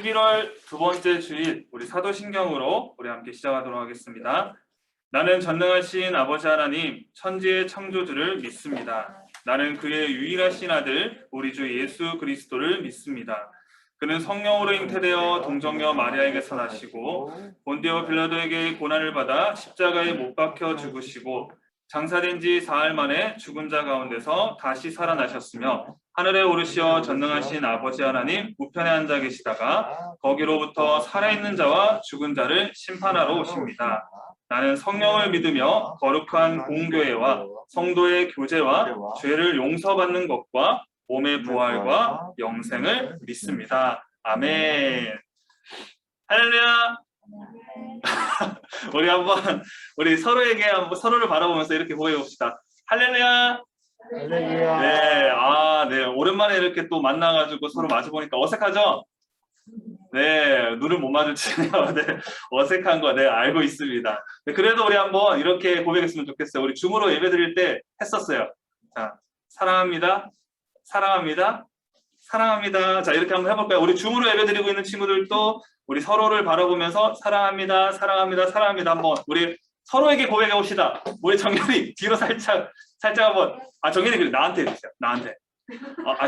11월 두 번째 주일 우리 사도신경으로 우리 함께 시작하도록 하겠습니다. 나는 전능하신 아버지 하나님 천지의 창조주를 믿습니다. 나는 그의 유일하신 아들 우리 주 예수 그리스도를 믿습니다. 그는 성령으로 잉태되어 동정녀 마리아에게서 나시고 본디오 빌라도에게 고난을 받아 십자가에 못 박혀 죽으시고 장사된 지 사흘 만에 죽은 자 가운데서 다시 살아나셨으며 하늘에 오르시어 전능하신 아버지 하나님 우편에 앉아 계시다가 거기로부터 살아있는 자와 죽은 자를 심판하러 오십니다. 나는 성령을 믿으며 거룩한 공교회와 성도의 교제와 죄를 용서받는 것과 몸의 부활과 영생을 믿습니다. 아멘. 할렐루야. 우리 서로에게 한번 서로를 바라보면서 이렇게 고백해 봅시다. 할렐루야. 할렐루야. 네, 오랜만에 이렇게 또 만나가지고 서로 마주 보니까 어색하죠? 네, 눈을 못 마주치네요. 네, 어색한 거, 네, 알고 있습니다. 네, 그래도 우리 한번 이렇게 고백했으면 좋겠어요. 우리 줌으로 예배 드릴 때 했었어요. 자, 사랑합니다. 사랑합니다. 사랑합니다. 자, 이렇게 한번 해볼까요? 우리 줌으로 예배 드리고 있는 친구들도 우리 서로를 바라보면서 사랑합니다. 사랑합니다. 사랑합니다. 한번 우리 서로에게 고백해 봅시다. 우리 정렬이 뒤로 살짝 한번. 정렬이 그래, 나한테 해주세요. 나한테.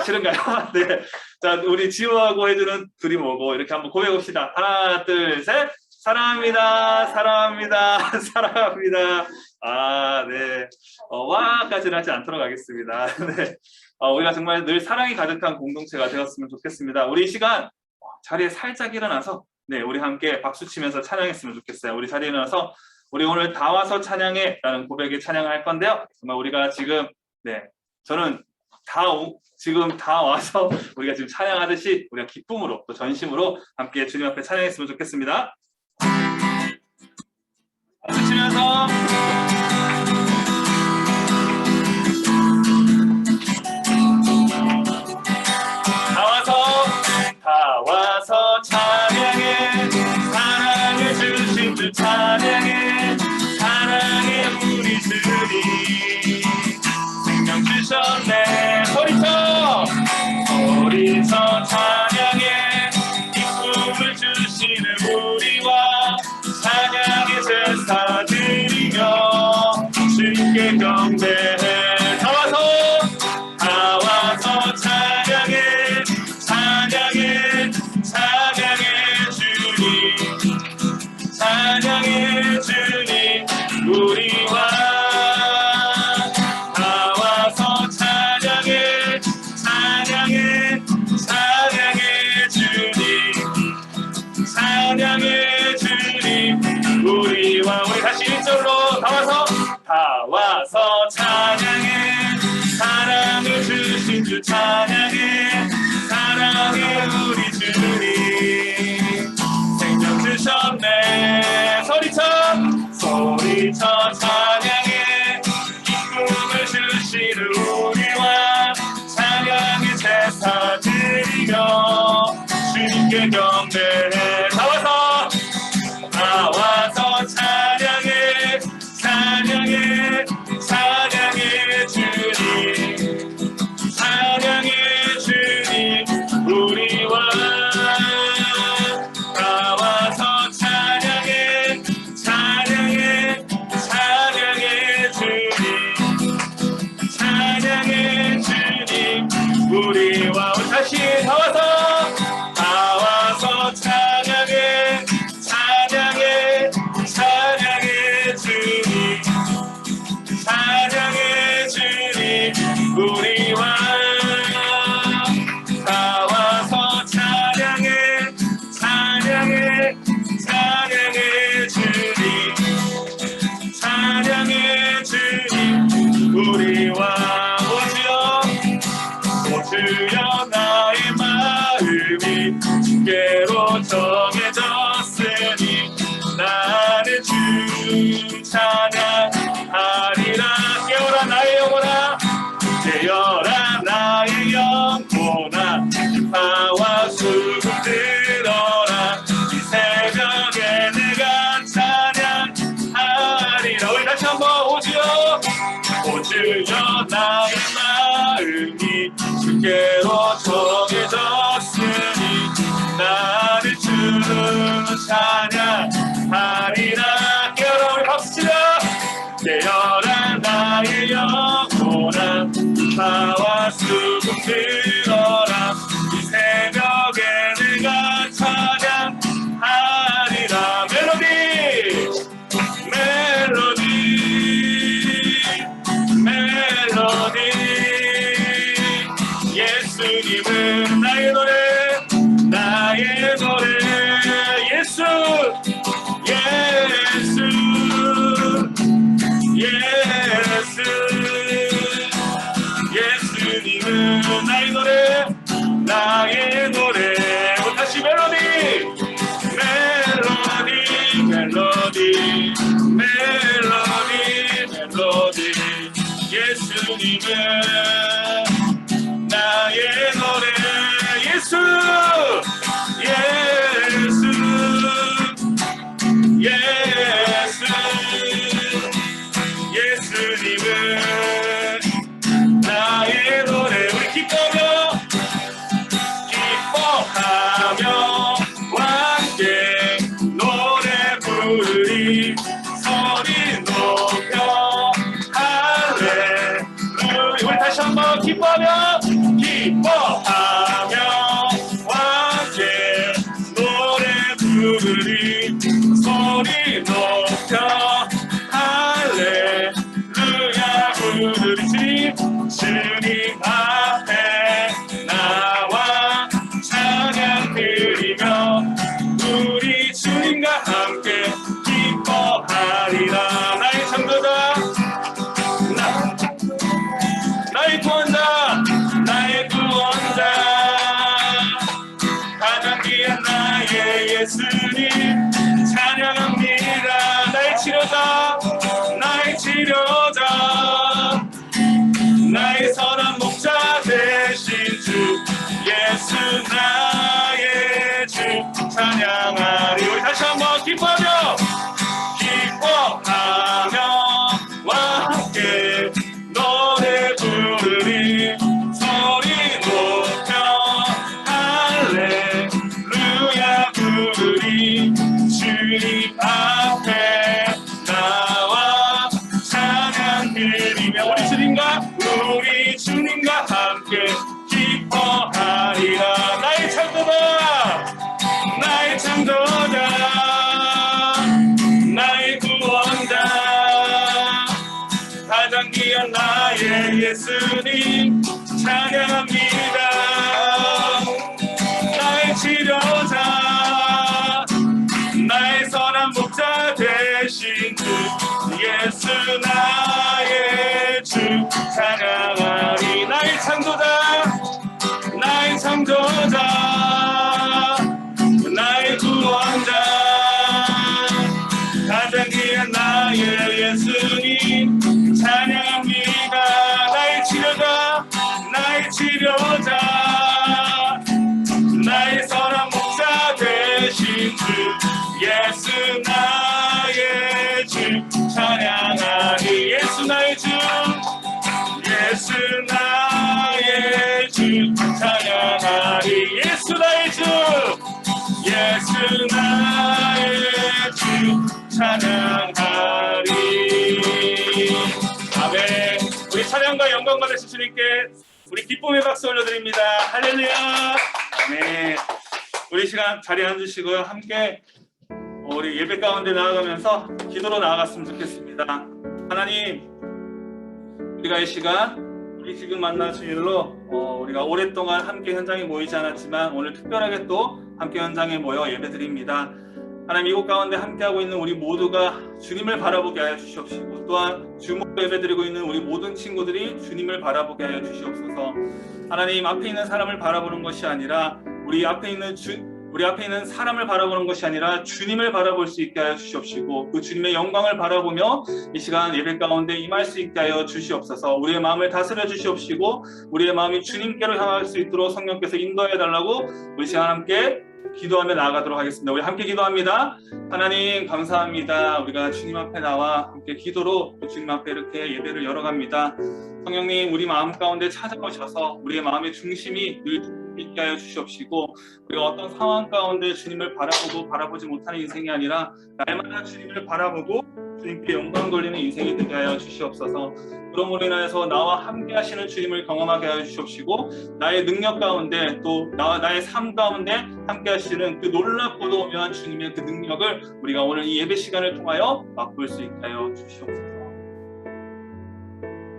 싫은가요? 네. 자, 우리 지우하고 해주는 둘이 뭐고 이렇게 한번 고백해 봅시다. 하나, 둘, 셋. 사랑합니다. 사랑합니다. 사랑합니다. 네. 와까지는 하지 않도록 하겠습니다. 네. 우리가 정말 늘 사랑이 가득한 공동체가 되었으면 좋겠습니다. 우리 이 시간 자리에 살짝 일어나서 네, 우리 함께 박수 치면서 찬양했으면 좋겠어요. 우리 자리에 일어나서 우리 오늘 다 와서 찬양해 라는 고백의 찬양을 할 건데요. 정말 우리가 지금 저는 지금 다 와서 우리가 지금 찬양하듯이 우리가 기쁨으로 또 전심으로 함께 주님 앞에 찬양했으면 좋겠습니다. 박수 치면서 다 와서 찬양해 사랑해 주신 주 찬양해 사랑해 우리 주님 생명 주셨네 소리쳐 찬양해 기쁨을 주시는 우리와 찬양의 제사 드리며 주님께 경배해 다 와서 찬양해 찬양해 주님 우리와 다 와서 찬양해 주님 우리와 우리 다시 1절로 다 와서 찬양해 사랑을 주신 주 찬양해 사랑해 우리 주님 생명 주셨네 소리쳐 찬양해 기쁨을 주시는 우리와 찬양의 제사 드리며 주님께 경배해 다 와서 찬양해 주님 우리와 다 와서 찬양해 주님 우리와 다시 다 와서 찬양해 주님 우리와 다 와서 찬양해 주님 우리와 오주여 나의 마음이 주께로 정해졌으니 나는 주 찬양하리라 깨어라 나의 영혼아 깨어라 나의 영혼아 기파와 수금 들어라 이 새벽에 내가 찬양하리라 우리 다시 한번 오주여 나의 마음이 주께로 정해졌으니 나는 찬양하리라. 깨어라 우리 박수치자. 깨어라 나의 영혼아 나와 수금 들어라. 이 새벽에 내가 찬양하리라. 멜로디 멜로디 멜로디. 예수님은 나의 노래 나의 노래. 예수 예수 예수. 예수님은 나의 노래 나의 노래. 다시 멜로디 멜로디 멜로디 멜로디 멜로디. 예수님은 나의 노래. 예수 예수 예수. 예수님은 나의 노래. 우리 기뻐하며 함께 노래 부르리. 소리 높여 할렐루야. 우리 다시 한번 기뻐하며 함께 노래 부르리. 소리 높여 할렐루야 부르리. 주님 앞에 나와 찬양 드리며 우리 주님과 함께 기뻐하리라. 나의 창조자 나의 구원자 나의 구원자 가장 귀한 나의 예수님 찬양합니다. 나의 치료자 나의 치료자 나의 선한 목자 되신 주 예수 나의 주 찬양하리. 우리 다시 한번 기뻐하며 함께 노래 부르리. 소리 높여 할렐루야 부르리. 주님 앞에 나와 찬양 드리며 우리 주님과 함께 기뻐하리라. 나의 창조자 나의 창조자 나의 구원자 가장 귀한 나의 예수님 찬양합니다. 나의 치료자 나의 선한 목자 되신 주 예수 나의 주 찬양하리. 나의 창조자 나의 창조자 나의 구원자 가장 귀한 나의 예수님 찬양합니다. 나의 치료자 나의 치료자 나의 선한 목자 되신 주 예수 나의 주 찬양하리. 예수 나의 주 예수 나의 주 찬양하리. 예수 나의 주 예수 나의 주 찬양하리. 아멘. 우리 찬양과 영광 받으실 주님께 우리 기쁨의 박수 올려드립니다. 할렐루야. 아멘. 우리 시간 자리에 앉으시고요. 함께 우리 예배 가운데 나아가면서 기도로 나아갔으면 좋겠습니다. 하나님, 우리가 이 시간 우리 지금 만난 주일로 우리가 오랫동안 함께 현장에 모이지 않았지만 오늘 특별하게 또 함께 현장에 모여 예배드립니다. 하나님, 이곳 가운데 함께하고 있는 우리 모두가 주님을 바라보게 하여 주시옵시고, 또한 주목 예배드리고 있는 우리 모든 친구들이 주님을 바라보게 하여 주시옵소서. 하나님, 앞에 있는 사람을 바라보는 것이 아니라 우리 앞에 있는 사람을 바라보는 것이 아니라 주님을 바라볼 수 있게 하여 주시옵시고, 그 주님의 영광을 바라보며 이 시간 예배 가운데 임할 수 있게 하여 주시옵소서. 우리의 마음을 다스려 주시옵시고 우리의 마음이 주님께로 향할 수 있도록 성령께서 인도해 달라고 우리 시간 함께 기도하며 나아가도록 하겠습니다. 우리 함께 기도합니다. 하나님, 감사합니다. 우리가 주님 앞에 나와 함께 기도로 주님 앞에 이렇게 예배를 열어갑니다. 성령님, 우리 마음 가운데 찾아오셔서 우리의 마음의 중심이 늘 있게 하여 주시옵시고 우리가 어떤 상황 가운데 주님을 바라보고 바라보지 못하는 인생이 아니라 날마다 주님을 바라보고 주님께 영광 돌리는 인생이 되게 하여 주시옵소서. 그러므로 인하여서 나와 함께 하시는 주님을 경험하게 하여 주시옵시고 나의 능력 가운데 또 나의 삶 가운데 함께 하시는 그 놀랍고도 오묘한 주님의 그 능력을 우리가 오늘 이 예배 시간을 통하여 맛볼 수 있게 하여 주시옵소서.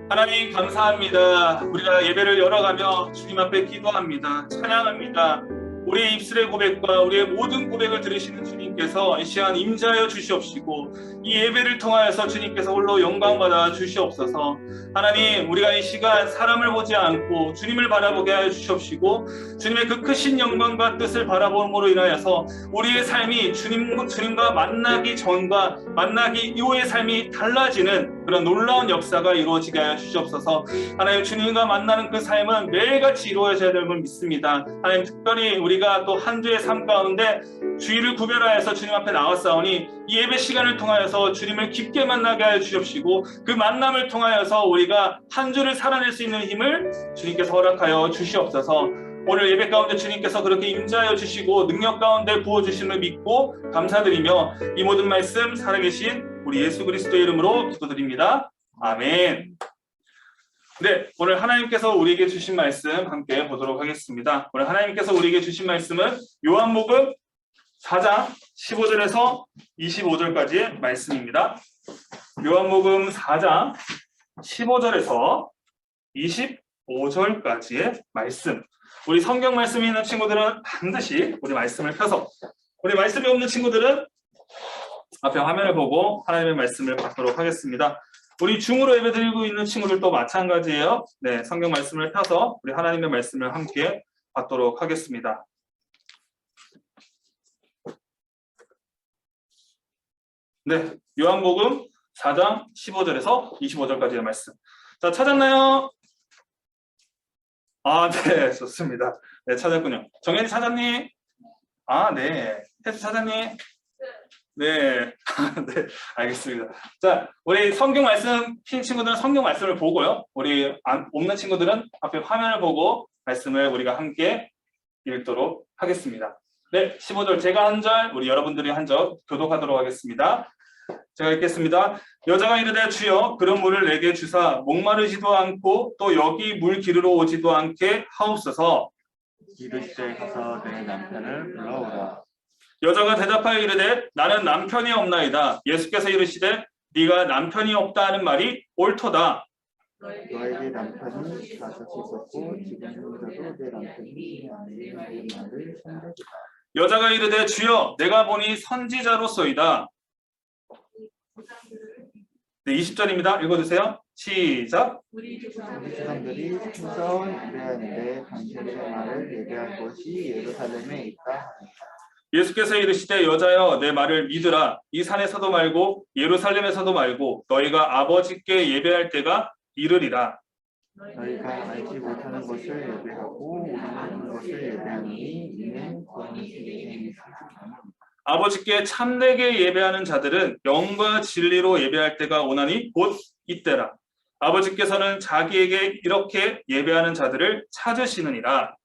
하나님 감사합니다. 우리가 예배를 열어가며 주님 앞에 기도합니다. 찬양합니다. 우리의 입술의 고백과 우리의 모든 고백을 들으시는 주님께서 이 시간 임재하여 주시옵시고 이 예배를 통하여서 주님께서 홀로 영광받아 주시옵소서. 하나님 우리가 이 시간 사람을 보지 않고 주님을 바라보게 하여 주시옵시고 주님의 그 크신 영광과 뜻을 바라봄으로 인하여서 우리의 삶이 주님과 만나기 전과 만나기 이후의 삶이 달라지는 그런 놀라운 역사가 이루어지게 하여 주시옵소서. 하나님 주님과 만나는 그 삶은 매일같이 이루어져야 될 걸 믿습니다. 하나님 특별히 우리가 또 한 주의 삶 가운데 주일을 구별하여서 주님 앞에 나왔사오니 이 예배 시간을 통하여서 주님을 깊게 만나게 하여 주시옵시고 그 만남을 통하여서 우리가 한 주를 살아낼 수 있는 힘을 주님께서 허락하여 주시옵소서. 오늘 예배 가운데 주님께서 그렇게 임재하여 주시고 능력 가운데 부어주심을 믿고 감사드리며 이 모든 말씀 살아계신 우리 예수 그리스도의 이름으로 기도드립니다. 아멘. 네, 오늘 하나님께서 우리에게 주신 말씀 함께 보도록 하겠습니다. 오늘 하나님께서 우리에게 주신 말씀은 요한복음 4장 15절에서 25절까지의 말씀입니다. 요한복음 4장 15절에서 25절까지의 말씀. 우리 성경 말씀이 있는 친구들은 반드시 우리 말씀을 펴서, 우리 말씀이 없는 친구들은 앞에 화면을 보고 하나님의 말씀을 받도록 하겠습니다. 우리 줌으로 예배드리고 있는 친구들도 마찬가지예요. 네, 성경 말씀을 펴서 우리 하나님의 말씀을 함께 받도록 하겠습니다. 네, 요한복음 4장 15절에서 25절까지의 말씀. 자, 찾았나요? 아, 네, 좋습니다. 네, 찾았군요. 정현이 찾았니? 아, 네. 혜수 찾았니? 네, 네, 알겠습니다. 자, 우리 성경 말씀 핀 친구들은 성경 말씀을 보고요. 우리 없는 친구들은 앞에 화면을 보고 말씀을 우리가 함께 읽도록 하겠습니다. 네, 15절 제가 한 절, 우리 여러분들이 한 절 교독하도록 하겠습니다. 제가 읽겠습니다. 여자가 이르되 주여 그런 물을 내게 주사 목마르지도 않고 또 여기 물 기르러 오지도 않게 하옵소서. 이르시되 가서 내 남편을 불러오라. 여자가 대답하여 이르되 나는 남편이 없나이다. 예수께서 이르시되 네가 남편이 없다 하는 말이 옳도다. 너에게 남편이 다섯이 있었고 지금 혼자도 내 남편이 아니니 내 말을 참되리라. 여자가 이르되 주여 내가 보니 선지자로소이다. 네, 20절입니다. 읽어주세요. 시작. 우리 조상들이 풍성 이르하는데 당신의 말을 예배할 곳이 예루살렘에 있다 하니라. 예수께서 이르시되 여자여 내 말을 믿으라. 이 산에서도 말고 예루살렘에서도 말고 너희가 아버지께 예배할 때가 이르리라. 너희가 알지 못하는 것을 예배하고 모르는 것을 예배하니 이는 구원이 예배에 있으리라. 아버지께 참되게 예배하는 자들은 영과 진리로 예배할 때가 오나니 곧 이때라. 아버지께서는 자기에게 이렇게 예배하는 자들을 찾으시느니라.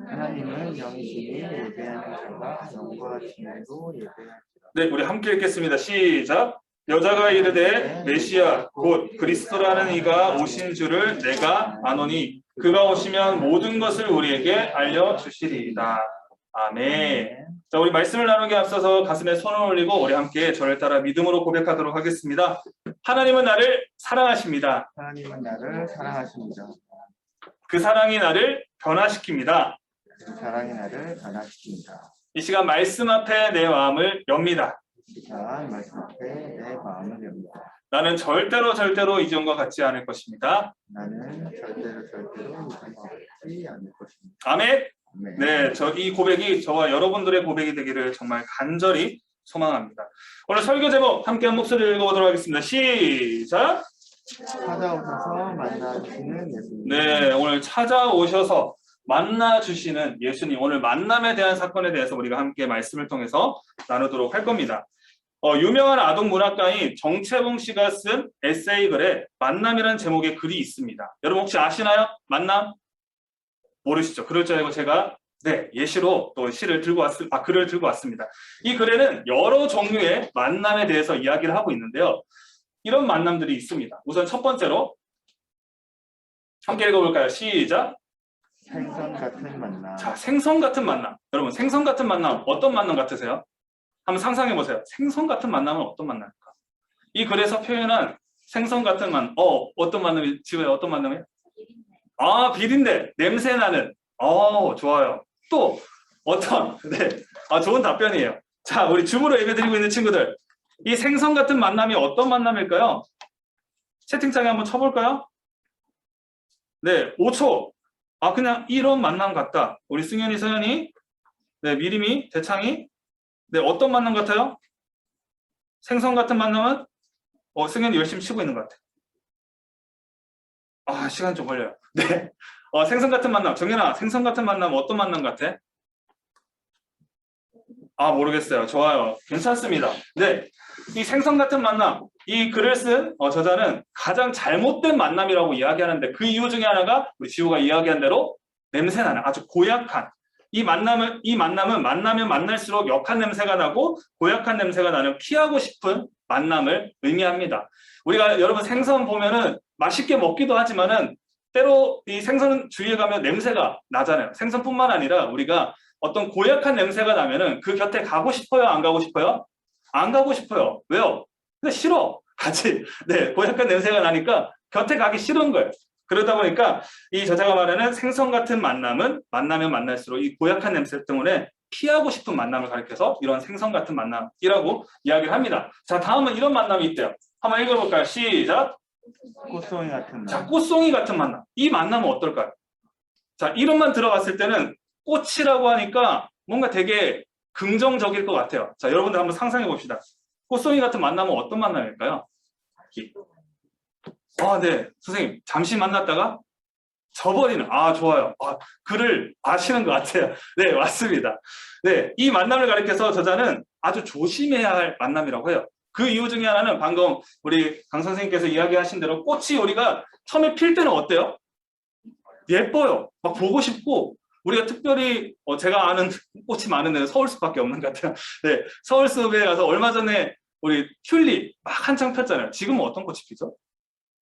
하나님은 영이시니 예배하는 자가 영과 진리로 예배할지라. 네, 우리 함께 읽겠습니다. 시작. 여자가 이르되 메시아 곧 그리스도라는 이가 오신 줄을 내가 아노니 그가 오시면 모든 것을 우리에게 알려주시리이다. 아멘. 자, 우리 말씀을 나누기 앞서서 가슴에 손을 올리고 우리 함께 저를 따라 믿음으로 고백하도록 하겠습니다. 하나님은 나를 사랑하십니다. 하나님은 나를 사랑하십니다. 그 사랑이 나를 변화시킵니다. 그 사랑이 나를 변화시킵니다. 이 시간 말씀 앞에 내 마음을 엽니다. 이 시간 말씀 앞에 내 마음을 엽니다. 나는 절대로 이전과 같지 않을 것입니다. 나는 절대로 이전과 같지 않을 것입니다. 아멘. 아멘. 네, 이 고백이 저와 여러분들의 고백이 되기를 정말 간절히 소망합니다. 오늘 설교 제목 함께 한 목소리를 읽어보도록 하겠습니다. 시작. 찾아오셔서 만나주시는 예수님. 네, 오늘 찾아오셔서 만나주시는 예수님. 오늘 만남에 대한 사건에 대해서 우리가 함께 말씀을 통해서 나누도록 할 겁니다. 유명한 아동 문학가인 정채봉 씨가 쓴 에세이 글에 만남이라는 제목의 글이 있습니다. 여러분 혹시 아시나요? 만남? 모르시죠? 그럴 줄 알고 제가 네, 예시로 또 글을 들고 왔습니다. 이 글에는 여러 종류의 만남에 대해서 이야기를 하고 있는데요. 이런 만남들이 있습니다. 우선 첫 번째로 함께 읽어볼까요? 시작. 생선 같은 만남. 자, 생선 같은 만남. 여러분, 생선 같은 만남 어떤 만남 같으세요? 한번 상상해 보세요. 생선 같은 만남은 어떤 만남일까? 이 글에서 표현한 생선 같은 만남. 어떤 만남이 지우야? 어떤 만남이에요? 아, 비린내, 냄새 나는. 좋아요. 또 어떤 네, 좋은 답변이에요. 자, 우리 줌으로 예배드리고 있는 친구들, 이 생선 같은 만남이 어떤 만남일까요? 채팅창에 한번 쳐볼까요? 네, 5초. 그냥 이런 만남 같다. 우리 승현이, 서현이, 네, 미림이, 대창이, 네, 어떤 만남 같아요? 생선 같은 만남은 승현이 열심히 치고 있는 것 같아. 시간 좀 걸려요. 네, 생선 같은 만남. 정연아, 생선 같은 만남 어떤 만남 같아? 모르겠어요. 좋아요. 괜찮습니다. 네, 이 생선 같은 만남, 이 글을 쓴 저자는 가장 잘못된 만남이라고 이야기하는데 그 이유 중에 하나가 우리 지호가 이야기한 대로 냄새나는 아주 고약한 이 만남은 만나면 만날수록 역한 냄새가 나고 고약한 냄새가 나는 피하고 싶은 만남을 의미합니다. 우리가 여러분 생선 보면은 맛있게 먹기도 하지만은 때로 이 생선 주위에 가면 냄새가 나잖아요. 생선뿐만 아니라 우리가 어떤 고약한 냄새가 나면은 그 곁에 가고 싶어요? 안 가고 싶어요? 안 가고 싶어요. 왜요? 근데 싫어. 같이. 네, 고약한 냄새가 나니까 곁에 가기 싫은 거예요. 그러다 보니까 이 저자가 말하는 생선 같은 만남은 만나면 만날수록 이 고약한 냄새 때문에 피하고 싶은 만남을 가리켜서 이런 생선 같은 만남이라고 이야기를 합니다. 자, 다음은 이런 만남이 있대요. 한번 읽어볼까요? 시작. 꽃송이 같은 만남. 자, 꽃송이 같은 만남. 이 만남은 어떨까요? 자, 이름만 들어봤을 때는 꽃이라고 하니까 뭔가 되게 긍정적일 것 같아요. 자, 여러분들 한번 상상해 봅시다. 꽃송이 같은 만남은 어떤 만남일까요? 네, 선생님, 잠시 만났다가 져버리는, 좋아요. 글을 아시는 것 같아요. 네, 맞습니다. 네, 이 만남을 가리켜서 저자는 아주 조심해야 할 만남이라고 해요. 그 이유 중에 하나는 방금 우리 강 선생님께서 이야기하신 대로 꽃이 우리가 처음에 필 때는 어때요? 예뻐요. 막 보고 싶고, 우리가 특별히 제가 아는 꽃이 많은 데는 서울숲밖에 없는 것 같아요. 네, 서울숲에 가서 얼마 전에 우리 튤립 막 한창 폈잖아요. 지금은 어떤 꽃이 피죠?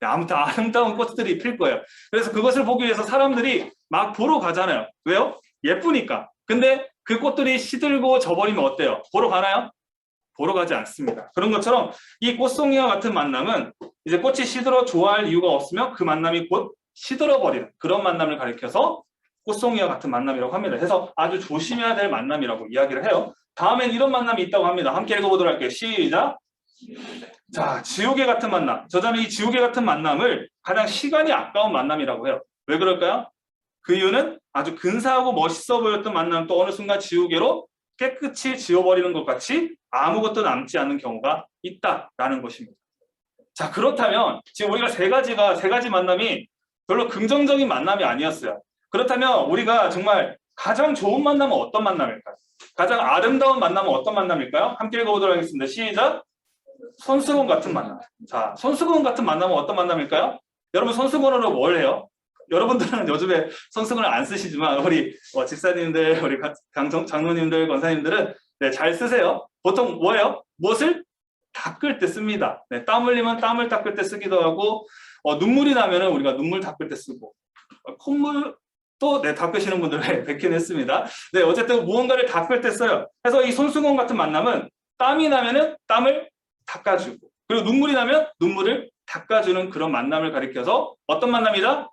네, 아무튼 아름다운 꽃들이 필 거예요. 그래서 그것을 보기 위해서 사람들이 막 보러 가잖아요. 왜요? 예쁘니까. 근데 그 꽃들이 시들고 져버리면 어때요? 보러 가나요? 보러 가지 않습니다. 그런 것처럼 이 꽃송이와 같은 만남은 이제 꽃이 시들어 좋아할 이유가 없으면 그 만남이 곧 시들어버리는 그런 만남을 가리켜서 꽃송이와 같은 만남이라고 합니다. 그래서 아주 조심해야 될 만남이라고 이야기를 해요. 다음엔 이런 만남이 있다고 합니다. 함께 읽어보도록 할게요. 시작. 자, 지우개 같은 만남. 저자는 이 지우개 같은 만남을 가장 시간이 아까운 만남이라고 해요. 왜 그럴까요? 그 이유는 아주 근사하고 멋있어 보였던 만남 또 어느 순간 지우개로 깨끗이 지워버리는 것 같이 아무것도 남지 않는 경우가 있다라는 것입니다. 자, 그렇다면 지금 우리가 세 가지 만남이 별로 긍정적인 만남이 아니었어요. 그렇다면 우리가 정말 가장 좋은 만남은 어떤 만남일까요? 가장 아름다운 만남은 어떤 만남일까요? 함께 읽어보도록 하겠습니다. 시작! 손수건 같은 만남. 자, 손수건 같은 만남은 어떤 만남일까요? 여러분 손수건으로 뭘 해요? 여러분들은 요즘에 손수건을 안 쓰시지만 우리 집사님들, 우리 장로님들, 권사님들은 네, 잘 쓰세요. 보통 뭐예요? 무엇을? 닦을 때 씁니다. 네, 땀 흘리면 땀을 닦을 때 쓰기도 하고 눈물이 나면은 우리가 눈물 닦을 때 쓰고 콧물도 네, 닦으시는 분들 뵙긴 했습니다. 네, 어쨌든 무언가를 닦을 때 써요. 그래서 이 손수건 같은 만남은 땀이 나면은 땀을 닦아주고 그리고 눈물이 나면 눈물을 닦아주는 그런 만남을 가리켜서 어떤 만남이다?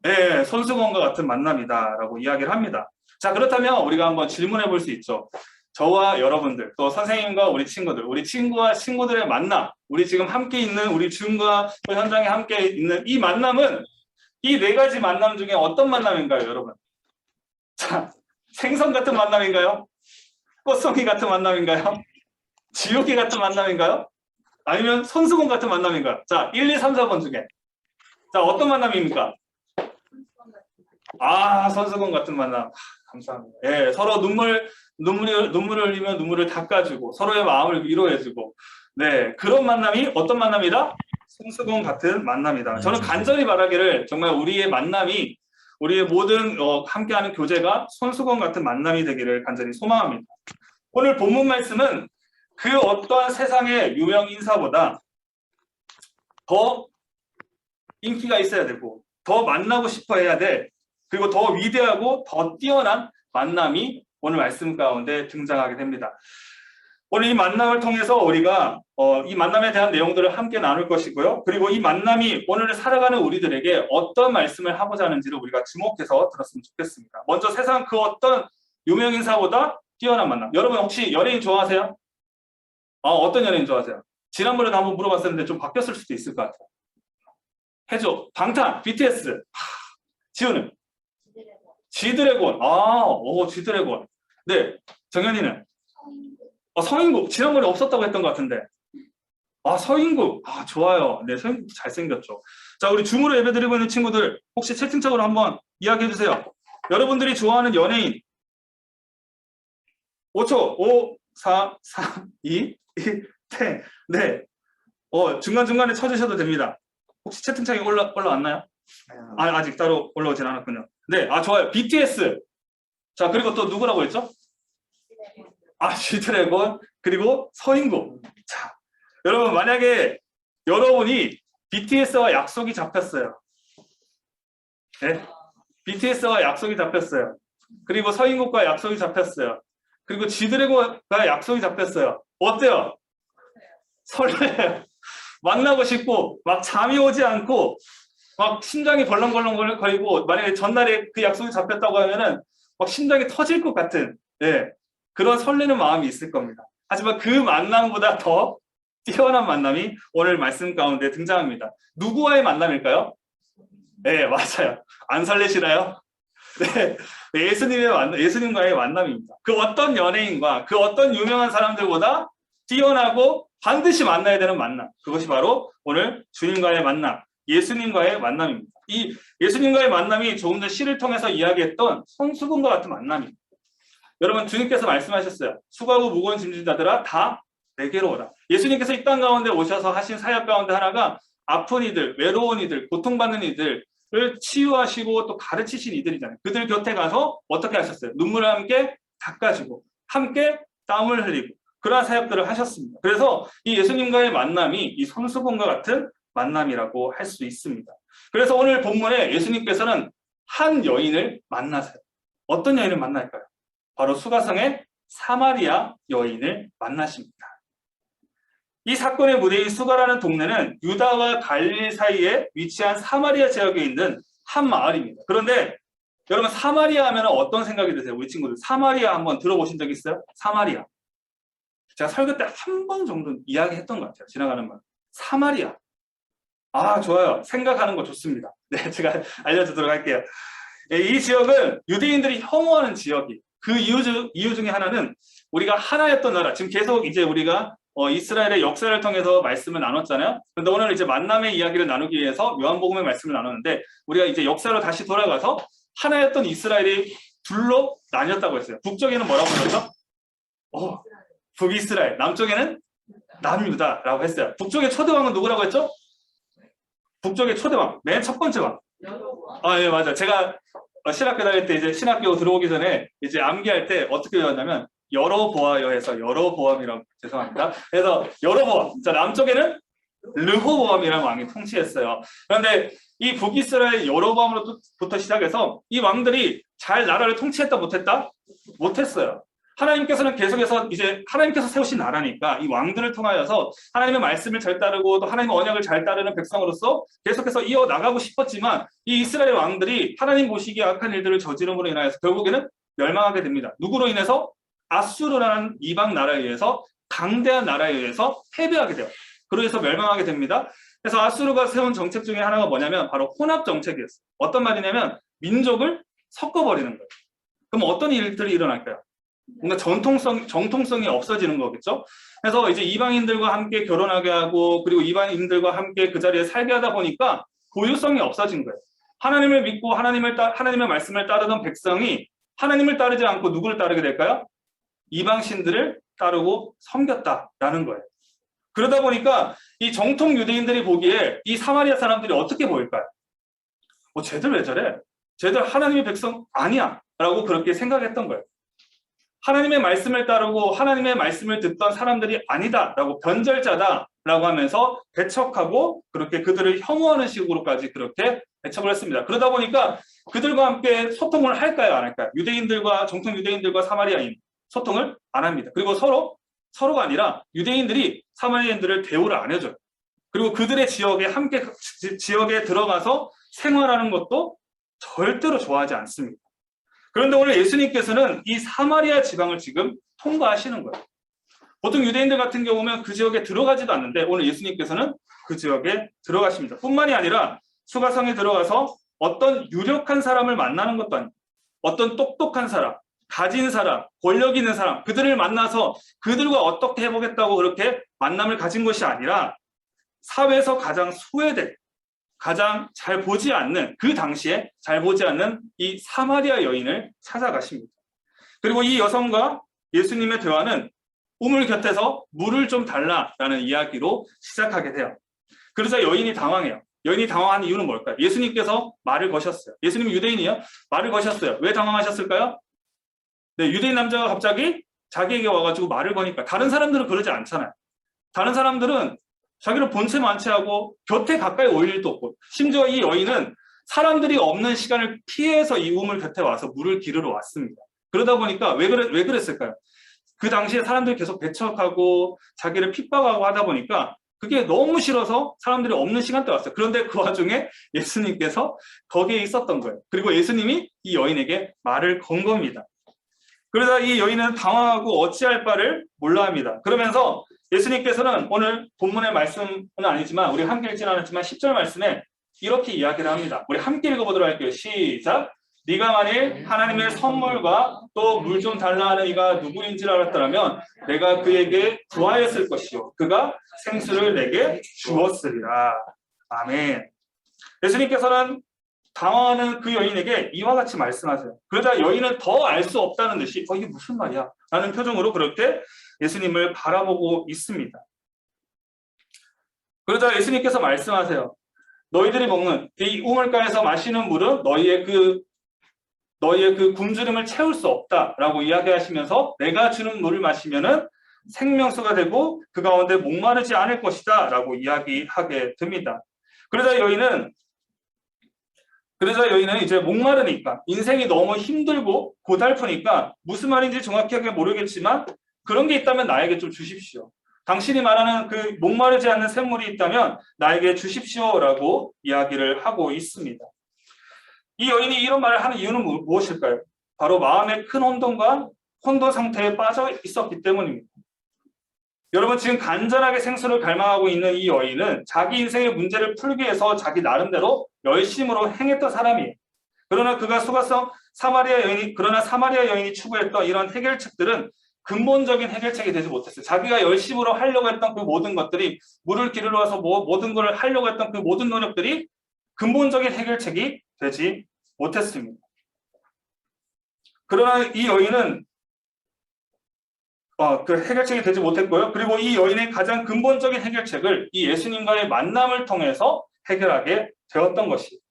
네, 손수건과 같은 만남이다라고 이야기를 합니다. 자, 그렇다면 우리가 한번 질문해 볼 수 있죠. 저와 여러분들, 또 선생님과 우리 친구들, 우리 친구와 친구들의 만남, 우리 지금 함께 있는 우리 줌과 또 현장에 함께 있는 이 만남은 이 네 가지 만남 중에 어떤 만남인가요, 여러분? 자, 생선 같은 만남인가요? 꽃송이 같은 만남인가요? 지우개 같은 만남인가요? 아니면 손수건 같은 만남인가요? 자, 1, 2, 3, 4번 중에. 자, 어떤 만남입니까? 손수건 같은 만남. 감사합니다. 예, 서로 눈물을 흘리면 눈물을 닦아주고 서로의 마음을 위로해주고 네, 그런 만남이 어떤 만남이다? 손수건 같은 만남이다. 저는 간절히 바라기를 정말 우리의 만남이 우리의 모든 함께하는 교제가 손수건 같은 만남이 되기를 간절히 소망합니다. 오늘 본문 말씀은 그 어떠한 세상의 유명 인사보다 더 인기가 있어야 되고 더 만나고 싶어 해야 돼. 그리고 더 위대하고 더 뛰어난 만남이 오늘 말씀 가운데 등장하게 됩니다. 오늘 이 만남을 통해서 우리가 이 만남에 대한 내용들을 함께 나눌 것이고요. 그리고 이 만남이 오늘 살아가는 우리들에게 어떤 말씀을 하고자 하는지를 우리가 주목해서 들었으면 좋겠습니다. 먼저 세상 그 어떤 유명인사보다 뛰어난 만남. 여러분 혹시 연예인 좋아하세요? 어떤 연예인 좋아하세요? 지난번에도 한번 물어봤었는데 좀 바뀌었을 수도 있을 것 같아요. 해줘. 방탄, BTS. 지우는? 지드래곤. 지드래곤. 네, 정현이는? 서인국. 지난번에 없었다고 했던 것 같은데. 서인국. 좋아요. 네, 서인국 잘생겼죠. 자, 우리 줌으로 예배드리고 있는 친구들 혹시 채팅창으로 한번 이야기해 주세요. 여러분들이 좋아하는 연예인. 5초. 5, 4, 3, 2, 1, 땡. 네. 중간중간에 쳐주셔도 됩니다. 혹시 채팅창에 올라왔나요? 아직 따로 올라오진 않았군요. 네, 좋아요. BTS. 자, 그리고 또 누구라고 했죠? 지드래곤. 그리고 서인국. 자, 여러분 만약에 여러분이 BTS와 약속이 잡혔어요. 네? BTS와 약속이 잡혔어요. 그리고 서인국과 약속이 잡혔어요. 그리고 지드래곤과 약속이 잡혔어요. 어때요? 설레요. 만나고 싶고 막 잠이 오지 않고 막 심장이 벌렁벌렁거리고 만약에 전날에 그 약속이 잡혔다고 하면은 막 심장이 터질 것 같은 그런 설레는 마음이 있을 겁니다. 하지만 그 만남보다 더 뛰어난 만남이 오늘 말씀 가운데 등장합니다. 누구와의 만남일까요? 네, 맞아요. 안 설레시나요? 네, 예수님과의 만남입니다. 그 어떤 연예인과 그 어떤 유명한 사람들보다 뛰어나고 반드시 만나야 되는 만남. 그것이 바로 오늘 주님과의 만남, 예수님과의 만남입니다. 이 예수님과의 만남이 조금 전 시를 통해서 이야기했던 손수건과 같은 만남입니다. 여러분 주님께서 말씀하셨어요. 수고하고 무거운 짐진 자들아 다 내게로 오라. 예수님께서 이 땅 가운데 오셔서 하신 사역 가운데 하나가 아픈 이들, 외로운 이들, 고통받는 이들을 치유하시고 또 가르치신 이들이잖아요. 그들 곁에 가서 어떻게 하셨어요? 눈물을 함께 닦아주고 함께 땀을 흘리고 그러한 사역들을 하셨습니다. 그래서 이 예수님과의 만남이 이 손수건과 같은 만남이라고 할 수 있습니다. 그래서 오늘 본문에 예수님께서는 한 여인을 만나세요. 어떤 여인을 만날까요? 바로 수가성의 사마리아 여인을 만나십니다. 이 사건의 무대인 수가라는 동네는 유다와 갈릴리 사이에 위치한 사마리아 지역에 있는 한 마을입니다. 그런데 여러분 사마리아 하면 어떤 생각이 드세요? 우리 친구들 사마리아 한번 들어보신 적 있어요? 사마리아. 제가 설교 때 한 번 정도 이야기했던 것 같아요. 지나가는 말. 사마리아. 좋아요. 생각하는 거 좋습니다. 네, 제가 알려주도록 할게요. 이 지역은 유대인들이 혐오하는 지역이. 그 이유 중에 하나는 우리가 하나였던 나라. 지금 계속 이제 우리가 이스라엘의 역사를 통해서 말씀을 나눴잖아요. 그런데 오늘 이제 만남의 이야기를 나누기 위해서 요한복음의 말씀을 나눴는데 우리가 이제 역사로 다시 돌아가서 하나였던 이스라엘이 둘로 나뉘었다고 했어요. 북쪽에는 뭐라고 했죠? 북이스라엘. 남쪽에는 남유다라고 했어요. 북쪽의 초대왕은 누구라고 했죠? 북쪽의 초대왕. 맨 첫 번째 왕. 예, 맞아. 제가 신학교 다닐 때 이제 신학교 들어오기 전에 이제 암기할 때 어떻게 외웠냐면 여로보아요 해서 여로보암이라고 죄송합니다. 그래서 여로보암. 자, 남쪽에는 르호보암이라는 왕이 통치했어요. 그런데 이 북이스라엘 여로보암으로부터 시작해서 이 왕들이 잘 나라를 통치했다 못했다? 못했어요. 하나님께서는 계속해서 이제 하나님께서 세우신 나라니까 이 왕들을 통하여서 하나님의 말씀을 잘 따르고 또 하나님의 언약을 잘 따르는 백성으로서 계속해서 이어나가고 싶었지만 이 이스라엘 왕들이 하나님 보시기에 악한 일들을 저지름으로 인하여서 결국에는 멸망하게 됩니다. 누구로 인해서? 아수르라는 이방 나라에 의해서 강대한 나라에 의해서 패배하게 돼요. 그래서 멸망하게 됩니다. 그래서 아수르가 세운 정책 중에 하나가 뭐냐면 바로 혼합 정책이었어요. 어떤 말이냐면 민족을 섞어버리는 거예요. 그럼 어떤 일들이 일어날까요? 뭔가 정통성이 없어지는 거겠죠. 그래서 이제 이방인들과 함께 결혼하게 하고 그리고 이방인들과 함께 그 자리에 살게 하다 보니까 고유성이 없어진 거예요. 하나님을 믿고 하나님의 말씀을 따르던 백성이 하나님을 따르지 않고 누구를 따르게 될까요? 이방신들을 따르고 섬겼다라는 거예요. 그러다 보니까 이 정통 유대인들이 보기에 이 사마리아 사람들이 어떻게 보일까요? 쟤들 왜 저래? 쟤들 하나님의 백성 아니야 라고 그렇게 생각했던 거예요. 하나님의 말씀을 따르고 하나님의 말씀을 듣던 사람들이 아니다 라고 변절자다 라고 하면서 배척하고 그렇게 그들을 혐오하는 식으로까지 그렇게 배척을 했습니다. 그러다 보니까 그들과 함께 소통을 할까요 안 할까요? 유대인들과 정통 유대인들과 사마리아인 소통을 안 합니다. 그리고 서로가 아니라 유대인들이 사마리아인들을 대우를 안 해줘요. 그리고 그들의 지역에 함께 지역에 들어가서 생활하는 것도 절대로 좋아하지 않습니다. 그런데 오늘 예수님께서는 이 사마리아 지방을 지금 통과하시는 거예요. 보통 유대인들 같은 경우는 그 지역에 들어가지도 않는데 오늘 예수님께서는 그 지역에 들어가십니다. 뿐만이 아니라 수가성에 들어가서 어떤 유력한 사람을 만나는 것도 아니고 어떤 똑똑한 사람, 가진 사람, 권력 있는 사람, 그들을 만나서 그들과 어떻게 해보겠다고 그렇게 만남을 가진 것이 아니라 사회에서 가장 소외된, 가장 잘 보지 않는, 그 당시에 잘 보지 않는 이 사마리아 여인을 찾아가십니다. 그리고 이 여성과 예수님의 대화는 우물 곁에서 물을 좀 달라라는 이야기로 시작하게 돼요. 그러자 여인이 당황해요. 여인이 당황한 이유는 뭘까요? 예수님께서 말을 거셨어요. 예수님은 유대인이에요. 말을 거셨어요. 왜 당황하셨을까요? 네, 유대인 남자가 갑자기 자기에게 와가지고 말을 거니까. 다른 사람들은 그러지 않잖아요. 다른 사람들은 자기를 본체 만체하고 곁에 가까이 올 일도 없고, 심지어 이 여인은 사람들이 없는 시간을 피해서 이 우물 곁에 와서 물을 기르러 왔습니다. 그러다 보니까 왜 그랬을까요? 그 당시에 사람들이 계속 배척하고 자기를 핍박하고 하다 보니까 그게 너무 싫어서 사람들이 없는 시간대 왔어요. 그런데 그 와중에 예수님께서 거기에 있었던 거예요. 그리고 예수님이 이 여인에게 말을 건 겁니다. 그러다 이 여인은 당황하고 어찌할 바를 몰라 합니다. 그러면서 예수님께서는 오늘 본문의 말씀은 아니지만 우리 함께 읽지는 않았지만 10절 말씀에 이렇게 이야기를 합니다. 우리 함께 읽어보도록 할게요. 시작! 네가 만일 하나님의 선물과 또 물 좀 달라 하는 이가 누구인지를 알았더라면 내가 그에게 구하였을 것이요 그가 생수를 내게 주었으리라. 아멘. 예수님께서는 당황하는 그 여인에게 이와 같이 말씀하세요. 그러자 여인은 더 알 수 없다는 듯이 이게 무슨 말이야? 라는 표정으로 그렇게 예수님을 바라보고 있습니다. 그러자 예수님께서 말씀하세요. 너희들이 먹는 이 우물가에서 마시는 물은 너희의 그 굶주림을 채울 수 없다라고 이야기하시면서 내가 주는 물을 마시면은 생명수가 되고 그 가운데 목마르지 않을 것이다 라고 이야기하게 됩니다. 그러자 여인은 이제 목마르니까 인생이 너무 힘들고 고달프니까 무슨 말인지 정확하게 모르겠지만 그런 게 있다면 나에게 좀 주십시오. 당신이 말하는 그 목마르지 않는 샘물이 있다면 나에게 주십시오라고 이야기를 하고 있습니다. 이 여인이 이런 말을 하는 이유는 무엇일까요? 바로 마음의 큰 혼돈 상태에 빠져 있었기 때문입니다. 여러분 지금 간절하게 생수를 갈망하고 있는 이 여인은 자기 인생의 문제를 풀기 위해서 자기 나름대로 열심으로 행했던 사람이에요. 그러나 사마리아 여인이 추구했던 이런 해결책들은 근본적인 해결책이 되지 못했어요. 자기가 열심으로 하려고 했던 그 모든 것들이 물을 기르러 와서 모든 걸 하려고 했던 그 모든 노력들이 근본적인 해결책이 되지 못했습니다. 그러나 이 여인은 그 해결책이 되지 못했고요. 그리고 이 여인의 가장 근본적인 해결책을 이 예수님과의 만남을 통해서 해결하게 되었던 것이에요.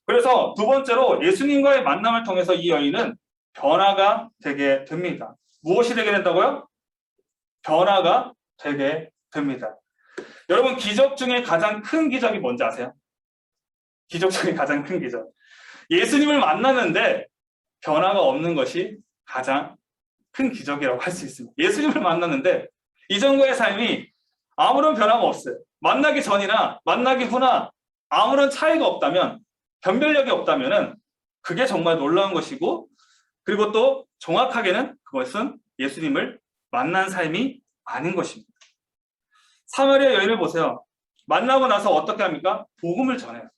그래서 두 번째로 예수님과의 만남을 통해서 이 여인은 변화가 되게 됩니다. 무엇이 되게 된다고요? 변화가 되게 됩니다. 여러분 기적 중에 가장 큰 기적이 뭔지 아세요? 기적 중에 가장 큰 기적. 예수님을 만났는데 변화가 없는 것이 가장 큰 기적이라고 할 수 있습니다. 예수님을 만났는데 이전과의 삶이 아무런 변화가 없어요. 만나기 전이나 만나기 후나 아무런 차이가 없다면, 변별력이 없다면 그게 정말 놀라운 것이고, 그리고 또 정확하게는 그것은 예수님을 만난 삶이 아닌 것입니다. 사마리아 여인을 보세요. 만나고 나서 어떻게 합니까? 복음을 전해요.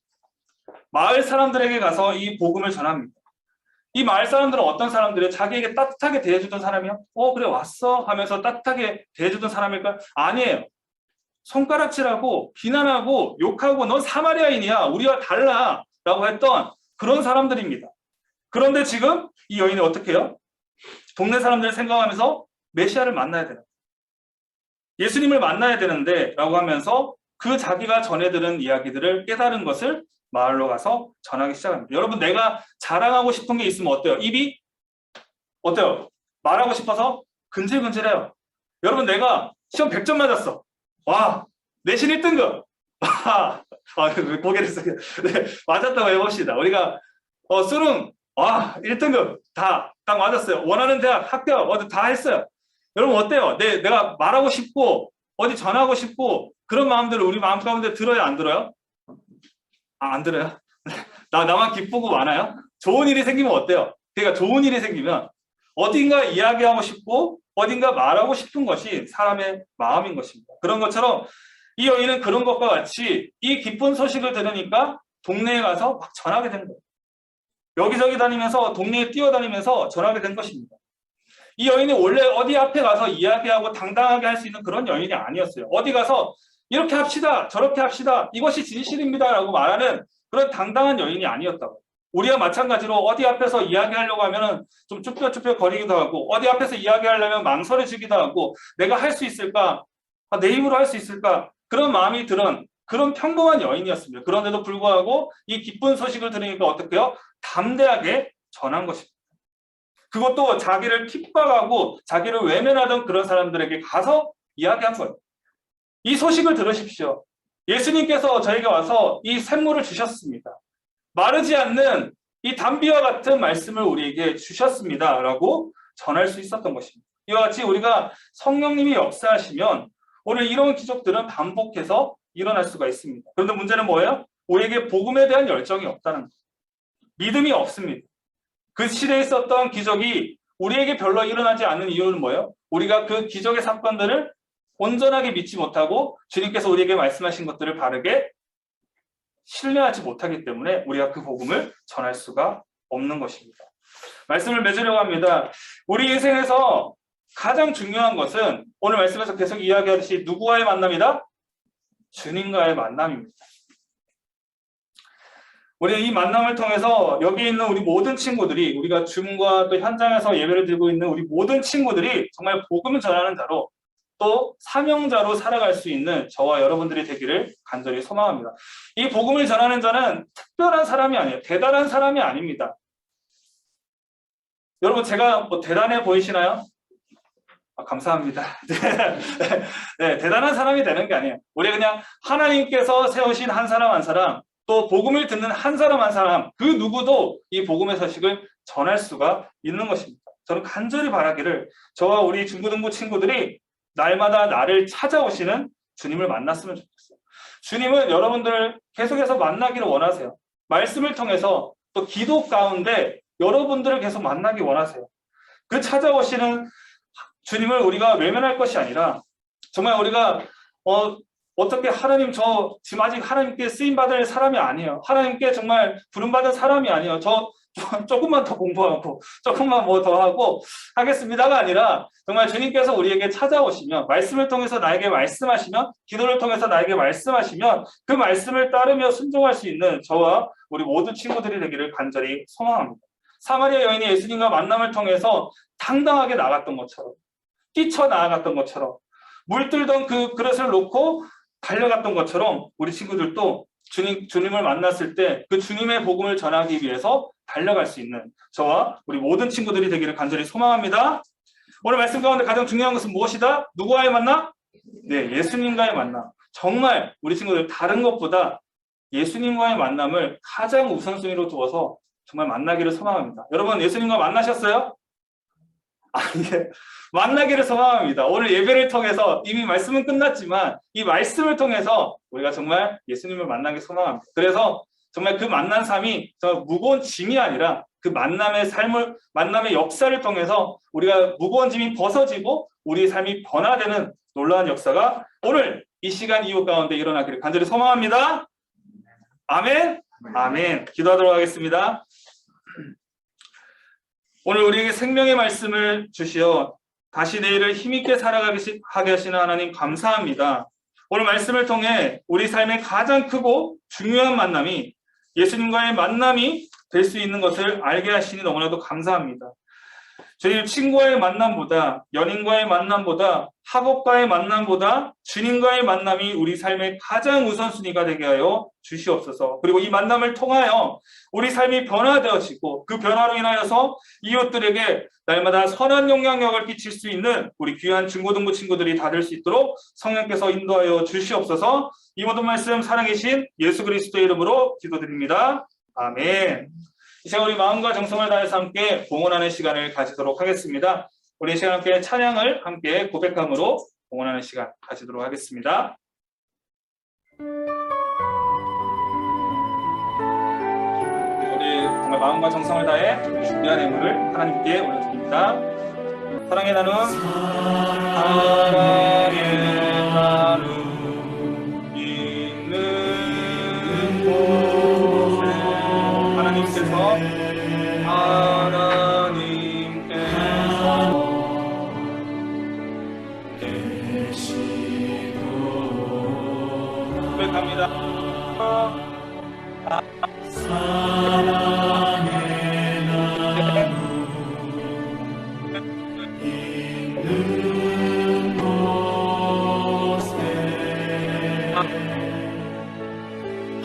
마을 사람들에게 가서 이 복음을 전합니다. 이 마을 사람들은 어떤 사람들이에요? 자기에게 따뜻하게 대해주던 사람이요? 그래 왔어 하면서 따뜻하게 대해주던 사람일까요? 아니에요. 손가락질하고 비난하고 욕하고 넌 사마리아인이야, 우리와 달라 라고 했던 그런 사람들입니다. 그런데 지금 이 여인이 어떻게 해요? 동네 사람들을 생각하면서 메시아를 만나야 돼요. 예수님을 만나야 되는데 라고 하면서 그 자기가 전해 들은 이야기들을 깨달은 것을 마을로 가서 전하기 시작합니다. 여러분, 내가 자랑하고 싶은 게 있으면 어때요? 입이 어때요? 말하고 싶어서 근질근질해요. 여러분, 내가 시험 100점 맞았어. 와, 내신 1등급. 왜 고개를 숙여. 네, 맞았다고 해봅시다. 우리가 수능, 와, 1등급 다 딱 맞았어요. 원하는 대학, 합격, 어디 다 했어요. 여러분, 어때요? 내가 말하고 싶고 어디 전하고 싶고 그런 마음들을 우리 마음 가운데 들어요, 안 들어요? 안 들어요? 나만 기쁘고 많아요? 좋은 일이 생기면 어때요? 그러니까 좋은 일이 생기면 어딘가 이야기하고 싶고 어딘가 말하고 싶은 것이 사람의 마음인 것입니다. 그런 것처럼 이 여인은 그런 것과 같이 이 기쁜 소식을 들으니까 동네에 가서 막 전하게 된 거예요. 여기저기 다니면서 동네에 뛰어다니면서 전하게 된 것입니다. 이 여인이 원래 어디 앞에 가서 이야기하고 당당하게 할 수 있는 그런 여인이 아니었어요. 어디 가서 이렇게 합시다, 저렇게 합시다, 이것이 진실입니다 라고 말하는 그런 당당한 여인이 아니었다고. 우리와 마찬가지로 어디 앞에서 이야기하려고 하면 좀 쭈뼛쭈뼛 거리기도 하고 어디 앞에서 이야기하려면 망설여지기도 하고 내가 할 수 있을까? 내 힘으로 할 수 있을까? 그런 마음이 드는 그런 평범한 여인이었습니다. 그런데도 불구하고 이 기쁜 소식을 들으니까 어떻게 해요? 담대하게 전한 것입니다. 그것도 자기를 핍박하고 자기를 외면하던 그런 사람들에게 가서 이야기한 거예요. 이 소식을 들으십시오. 예수님께서 저에게 와서 이 샘물을 주셨습니다. 마르지 않는 이 담비와 같은 말씀을 우리에게 주셨습니다. 라고 전할 수 있었던 것입니다. 이와 같이 우리가 성령님이 역사하시면 오늘 이런 기적들은 반복해서 일어날 수가 있습니다. 그런데 문제는 뭐예요? 우리에게 복음에 대한 열정이 없다는 거예요. 믿음이 없습니다. 그 시대에 있었던 기적이 우리에게 별로 일어나지 않는 이유는 뭐예요? 우리가 그 기적의 사건들을 온전하게 믿지 못하고 주님께서 우리에게 말씀하신 것들을 바르게 신뢰하지 못하기 때문에 우리가 그 복음을 전할 수가 없는 것입니다. 말씀을 맺으려고 합니다. 우리 인생에서 가장 중요한 것은 오늘 말씀에서 계속 이야기하듯이 누구와의 만남이다? 주님과의 만남입니다. 우리는 이 만남을 통해서 여기 있는 우리 모든 친구들이 우리가 줌과 또 현장에서 예배를 드리고 있는 우리 모든 친구들이 정말 복음을 전하는 자로 또 사명자로 살아갈 수 있는 저와 여러분들이 되기를 간절히 소망합니다. 이 복음을 전하는 자는 특별한 사람이 아니에요. 대단한 사람이 아닙니다. 여러분, 제가 뭐 대단해 보이시나요? 감사합니다. 네, 대단한 사람이 되는 게 아니에요. 우리 그냥 하나님께서 세우신 한 사람 한 사람, 또 복음을 듣는 한 사람 한 사람, 그 누구도 이 복음의 소식을 전할 수가 있는 것입니다. 저는 간절히 바라기를 저와 우리 중고등부 친구들이 날마다 나를 찾아오시는 주님을 만났으면 좋겠어요. 주님은 여러분들을 계속해서 만나기를 원하세요. 말씀을 통해서 또 기도 가운데 여러분들을 계속 만나기 원하세요. 그 찾아오시는 주님을 우리가 외면할 것이 아니라 정말 우리가 어떻게 하나님 저 지금 아직 하나님께 쓰임받을 사람이 아니에요. 하나님께 정말 부름받은 사람이 아니에요. 저 조금만 더 공부하고 조금만 뭐 더 하고 하겠습니다가 아니라 정말 주님께서 우리에게 찾아오시면 말씀을 통해서 나에게 말씀하시면 기도를 통해서 나에게 말씀하시면 그 말씀을 따르며 순종할 수 있는 저와 우리 모든 친구들이 되기를 간절히 소망합니다. 사마리아 여인이 예수님과 만남을 통해서 당당하게 나갔던 것처럼 뛰쳐나아갔던 것처럼 물들던 그 그릇을 놓고 달려갔던 것처럼 우리 친구들도 주님을 만났을 때 그 주님의 복음을 전하기 위해서 달려갈 수 있는 저와 우리 모든 친구들이 되기를 간절히 소망합니다. 오늘 말씀 가운데 가장 중요한 것은 무엇이다? 누구와의 만남? 네, 예수님과의 만남. 정말 우리 친구들 다른 것보다 예수님과의 만남을 가장 우선순위로 두어서 정말 만나기를 소망합니다. 여러분, 예수님과 만나셨어요? 예. 만나기를 소망합니다. 오늘 예배를 통해서 이미 말씀은 끝났지만 이 말씀을 통해서 우리가 정말 예수님을 만나기 소망합니다. 그래서 정말 그 만난 삶이 정말 무거운 짐이 아니라 그 만남의 삶을, 만남의 역사를 통해서 우리가 무거운 짐이 벗어지고 우리 삶이 변화되는 놀라운 역사가 오늘 이 시간 이후 가운데 일어나기를 간절히 소망합니다. 아멘. 아멘. 기도하도록 하겠습니다. 오늘 우리에게 생명의 말씀을 주시어 다시 내일을 힘있게 살아가게 하게 하시는 하나님 감사합니다. 오늘 말씀을 통해 우리 삶의 가장 크고 중요한 만남이 예수님과의 만남이 될 수 있는 것을 알게 하시니 너무나도 감사합니다. 저희 친구와의 만남보다, 연인과의 만남보다, 학업과의 만남보다 주님과의 만남이 우리 삶의 가장 우선순위가 되게 하여 주시옵소서. 그리고 이 만남을 통하여 우리 삶이 변화되어지고 그 변화로 인하여서 이웃들에게 날마다 선한 영향력을 끼칠 수 있는 우리 귀한 중고등부 친구들이 다 될 수 있도록 성령께서 인도하여 주시옵소서. 이 모든 말씀 살아계신 예수 그리스도의 이름으로 기도드립니다. 아멘. 이제 우리 마음과 정성을 다해서 함께 봉헌하는 시간을 가지도록 하겠습니다. 우리 이 시간 함께 찬양을 함께 고백함으로 봉헌하는 시간 가지도록 하겠습니다. 우리 정말 마음과 정성을 다해 준비한 예물을 하나님께 올려드립니다. 사랑의 나눔, 사랑의 나눔 있는 곳에 하나님께서 고백합니다. 사랑의 나눔 있는 곳에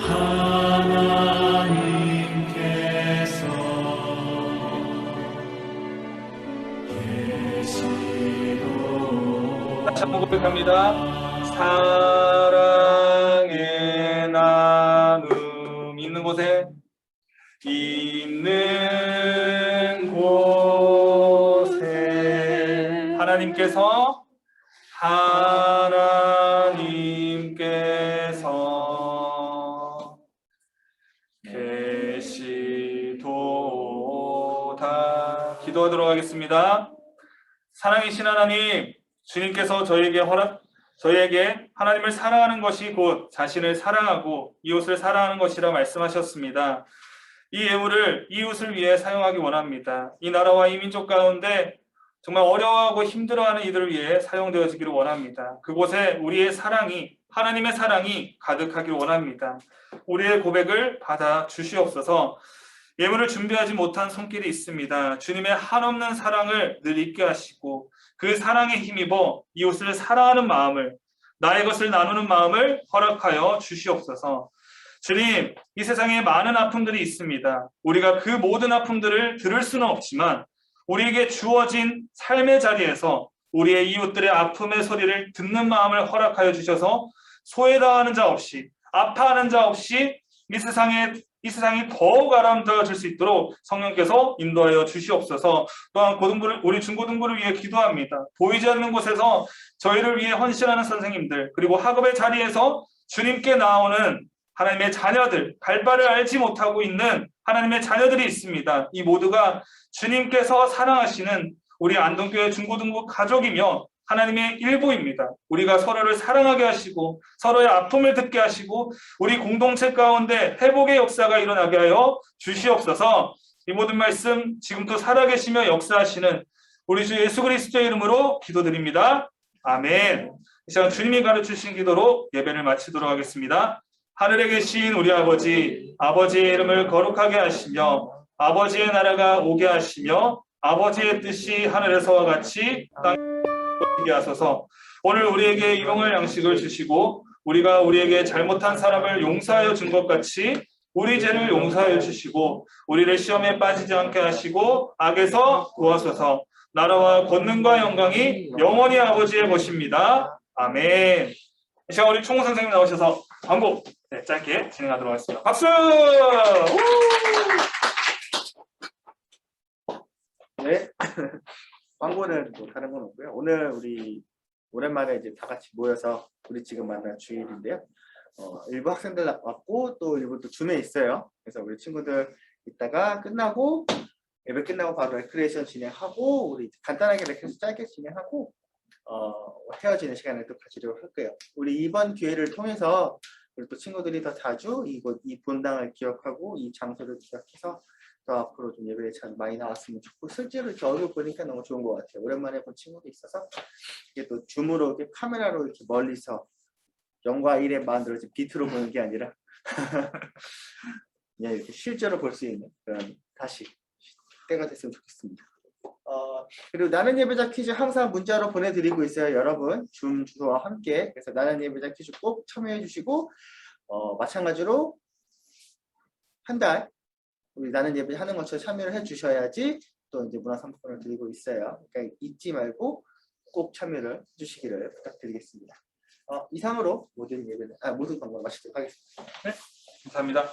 하나님께서 계시도다. 다시 한번 고백합니다. 사랑의 나눔 있는 곳에 하나님께서 계시도다. 기도하도록 하겠습니다. 사랑이신 하나님, 주님께서 저희에게 하나님을 사랑하는 것이 곧 자신을 사랑하고 이웃을 사랑하는 것이라 말씀하셨습니다. 이 예물을 이웃을 위해 사용하기 원합니다. 이 나라와 이 민족 가운데 정말 어려워하고 힘들어하는 이들을 위해 사용되어지기를 원합니다. 그곳에 우리의 사랑이, 하나님의 사랑이 가득하기를 원합니다. 우리의 고백을 받아 주시옵소서. 예물을 준비하지 못한 손길이 있습니다. 주님의 한없는 사랑을 늘 잊게 하시고 그 사랑에 힘입어 이웃을 사랑하는 마음을, 나의 것을 나누는 마음을 허락하여 주시옵소서. 주님, 이 세상에 많은 아픔들이 있습니다. 우리가 그 모든 아픔들을 들을 수는 없지만 우리에게 주어진 삶의 자리에서 우리의 이웃들의 아픔의 소리를 듣는 마음을 허락하여 주셔서 소외당하는 자 없이, 아파하는 자 없이 이 세상이 더욱 아름다워질 수 있도록 성령께서 인도하여 주시옵소서. 또한 우리 중고등부를 위해 기도합니다. 보이지 않는 곳에서 저희를 위해 헌신하는 선생님들, 그리고 학업의 자리에서 주님께 나오는 하나님의 자녀들, 발발을 알지 못하고 있는 하나님의 자녀들이 있습니다. 이 모두가 주님께서 사랑하시는 우리 안동교회 중고등부 가족이며 하나님의 일부입니다. 우리가 서로를 사랑하게 하시고 서로의 아픔을 듣게 하시고 우리 공동체 가운데 회복의 역사가 일어나게 하여 주시옵소서. 이 모든 말씀 지금도 살아계시며 역사하시는 우리 주 예수 그리스도의 이름으로 기도드립니다. 아멘. 이 시간 주님이 가르치신 기도로 예배를 마치도록 하겠습니다. 하늘에 계신 우리 아버지, 아버지의 이름을 거룩하게 하시며 아버지의 나라가 오게 하시며 아버지의 뜻이 하늘에서와 같이 땅에 이루어지게 하소서. 오늘 우리에게 일용할 양식을 주시고 우리가 우리에게 잘못한 사람을 용서하여 준 것 같이 우리 죄를 용서하여 주시고 우리를 시험에 빠지지 않게 하시고 악에서 구하소서. 나라와 권능과 영광이 영원히 아버지의 것입니다. 아멘. 이 시간 우리 총무 선생님 나오셔서 광고 짧게 진행하도록 하겠습니다. 박수! 네. 광고는 뭐 다른 건 없고요. 오늘 우리 오랜만에 이제 다 같이 모여서 우리 지금 만난 주일인데요. 일부 학생들 왔고 또 일부 또 줌에 있어요. 그래서 우리 친구들 이따가 끝나고 예배 끝나고 바로 레크레이션 진행하고 우리 간단하게 레크레이션 짧게 진행하고 헤어지는 시간을 또 가지려고 할 거예요. 우리 이번 기회를 통해서 우리 또 친구들이 더 자주 이 본당을 기억하고 이 장소를 기억해서 더 앞으로 좀 예배에 참 많이 나왔으면 좋고 실제로 이렇게 얼굴 보니까 너무 좋은 것 같아요. 오랜만에 본 친구도 있어서 이게 또 줌으로 이렇게 카메라로 이렇게 멀리서 0과 1에 만들어진 비트로 보는 게 아니라 그냥 이렇게 실제로 볼 수 있는 그런 다시 때가 됐으면 좋겠습니다. 그리고 나는 예배자 퀴즈 항상 문자로 보내드리고 있어요. 여러분 줌 주소와 함께. 그래서 나는 예배자 퀴즈 꼭 참여해 주시고 마찬가지로 한 달 우리 나는 예배 하는 것처럼 참여를 해 주셔야지 또 이제 문화상품권을 드리고 있어요. 그러니까 잊지 말고 꼭 참여를 해 주시기를 부탁드리겠습니다. 이상으로 모든 예배는 모든 방법을 마치도록 하겠습니다. 네, 감사합니다.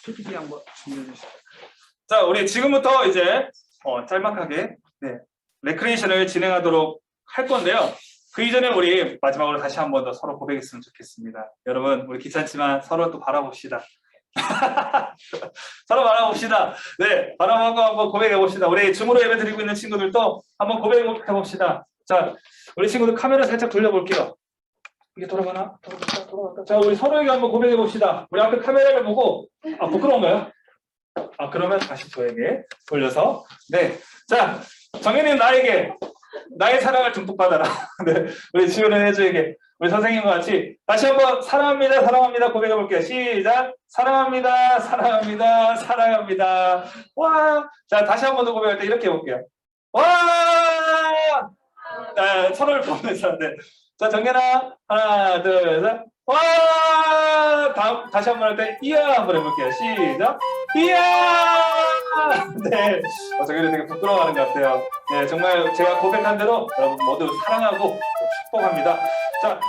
PPT 한번 준비해 주시죠. 자, 우리 지금부터 이제 짤막하게 레크레이션을 진행하도록 할 건데요. 그 이전에 우리 마지막으로 다시 한 번 더 서로 고백했으면 좋겠습니다. 여러분, 우리 귀찮지만 서로 또 바라봅시다. 서로 바라봅시다. 네, 바라보고 한번 고백해 봅시다. 우리 줌으로 예배 드리고 있는 친구들도 한번 고백해 봅시다. 자, 우리 친구들 카메라 살짝 돌려볼게요. 이게 돌아가나? 돌아갈까? 자, 우리 서로에게 한번 고백해 봅시다. 우리 앞에 카메라를 보고, 부끄러운가요? 그러면 다시 저에게 돌려서. 네. 자, 정현이는 나에게 나의 사랑을 듬뿍 받아라. 네. 우리 지훈은 혜주에게 우리 선생님과 같이 다시 한번 사랑합니다, 사랑합니다 고백해 볼게요. 시작. 사랑합니다, 사랑합니다, 사랑합니다. 와. 자, 다시 한 번 더 고백할 때 이렇게 해볼게요. 와! 자, 서로를 보면서. 네. 자, 정현아. 하나, 둘, 셋. 와! 다시 한 번 할 때 이야 한번 해볼게요. 시작. 이야! 네. 정현이 되게 부끄러워하는 것 같아요. 네, 정말 제가 고백한 대로 여러분 모두 사랑하고 축복합니다. 자,